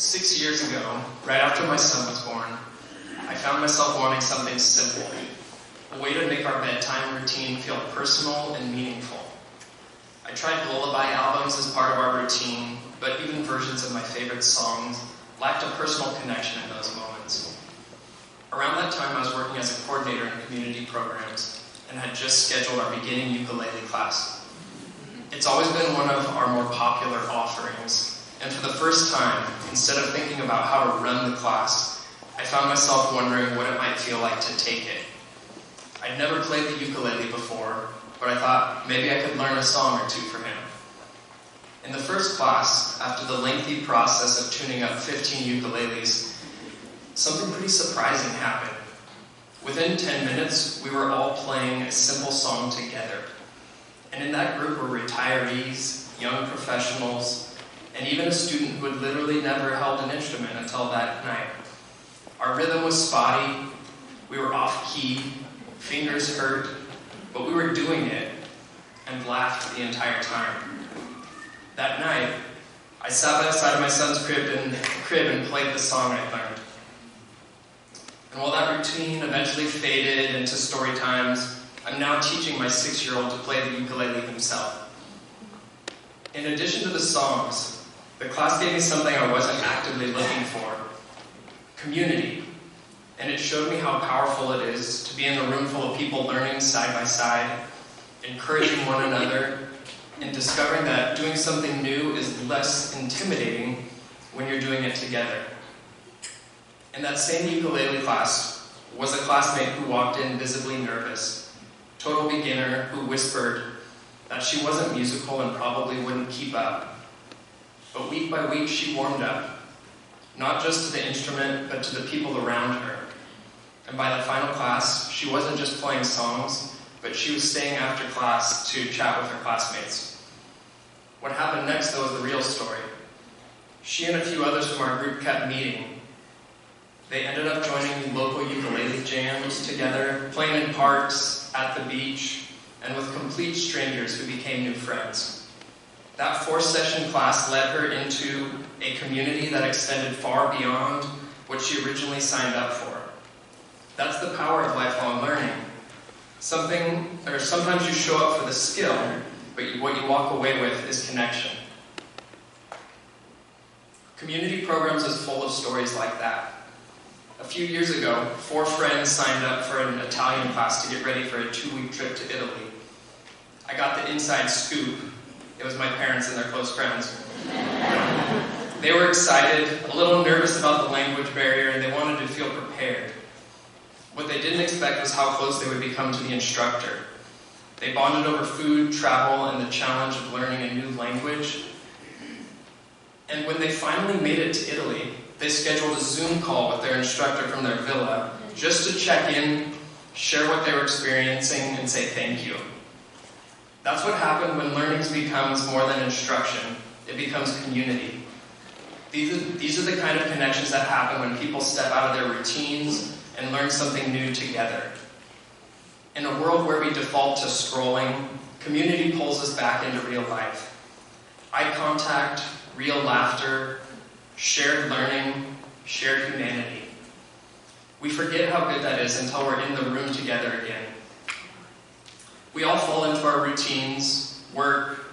6 years ago, right after my son was born, I found myself wanting something simple, a way to make our bedtime routine feel personal and meaningful. I tried lullaby albums as part of our routine, but even versions of my favorite songs lacked a personal connection in those moments. Around that time, I was working as a coordinator in community programs and had just scheduled our beginning ukulele class. It's always been one of our more popular offerings, and for the first time, instead of thinking about how to run the class, I found myself wondering what it might feel like to take it. I'd never played the ukulele before, but I thought maybe I could learn a song or two for him. In the first class, after the lengthy process of tuning up 15 ukuleles, something pretty surprising happened. Within 10 minutes, we were all playing a simple song together. And in that group were retirees, young professionals, and even a student who had literally never held an instrument until that night. Our rhythm was spotty, we were off-key, fingers hurt, but we were doing it and laughed the entire time. That night, I sat by the side of my son's crib and played the song I learned. And while that routine eventually faded into story times, I'm now teaching my 6-year-old to play the ukulele himself. In addition to the songs, the class gave me something I wasn't actively looking for: community. And it showed me how powerful it is to be in a room full of people learning side by side, encouraging one another, and discovering that doing something new is less intimidating when you're doing it together. In that same ukulele class was a classmate who walked in visibly nervous, total beginner who whispered that she wasn't musical and probably wouldn't keep up. But week by week she warmed up, not just to the instrument, but to the people around her. And by the final class, she wasn't just playing songs, but she was staying after class to chat with her classmates. What happened next, though, is the real story. She and a few others from our group kept meeting. They ended up joining local ukulele jams together, playing in parks, at the beach, and with complete strangers who became new friends. That 4-session class led her into a community that extended far beyond what she originally signed up for. That's the power of lifelong learning. Sometimes you show up for the skill, but what you walk away with is connection. Community programs is full of stories like that. A few years ago, 4 friends signed up for an Italian class to get ready for a 2-week trip to Italy. I got the inside scoop. It was my parents and their close friends. They were excited, a little nervous about the language barrier, and they wanted to feel prepared. What they didn't expect was how close they would become to the instructor. They bonded over food, travel, and the challenge of learning a new language. And when they finally made it to Italy, they scheduled a Zoom call with their instructor from their villa just to check in, share what they were experiencing, and say thank you. That's what happened when learning becomes more than instruction. It becomes community. These are the kind of connections that happen when people step out of their routines and learn something new together. In a world where we default to scrolling, community pulls us back into real life. Eye contact, real laughter, shared learning, shared humanity. We forget how good that is until we're in the room together again. We all fall into our routines: work,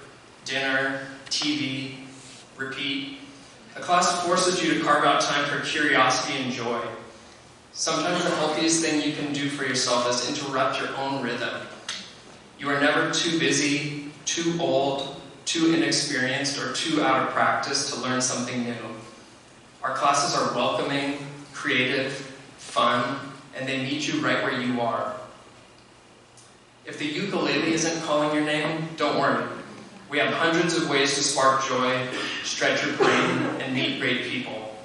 dinner, TV, repeat. A class forces you to carve out time for curiosity and joy. Sometimes the healthiest thing you can do for yourself is interrupt your own rhythm. You are never too busy, too old, too inexperienced, or too out of practice to learn something new. Our classes are welcoming, creative, fun, and they meet you right where you are. If the ukulele isn't calling your name, don't worry. We have hundreds of ways to spark joy, stretch your brain, and meet great people.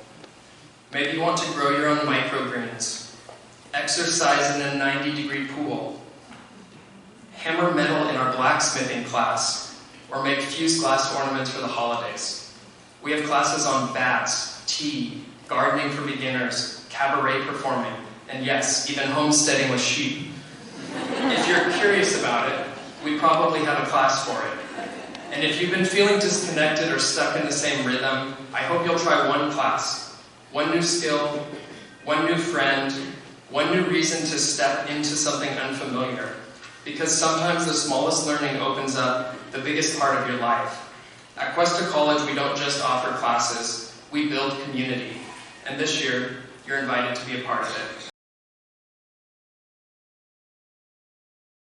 Maybe you want to grow your own microgreens, exercise in a 90-degree pool, hammer metal in our blacksmithing class, or make fused glass ornaments for the holidays. We have classes on bats, tea, gardening for beginners, cabaret performing, and yes, even homesteading with sheep. If you're curious about it, we probably have a class for it. And if you've been feeling disconnected or stuck in the same rhythm, I hope you'll try one class, one new skill, one new friend, one new reason to step into something unfamiliar. Because sometimes the smallest learning opens up the biggest part of your life. At Cuesta College, we don't just offer classes, we build community. And this year, you're invited to be a part of it.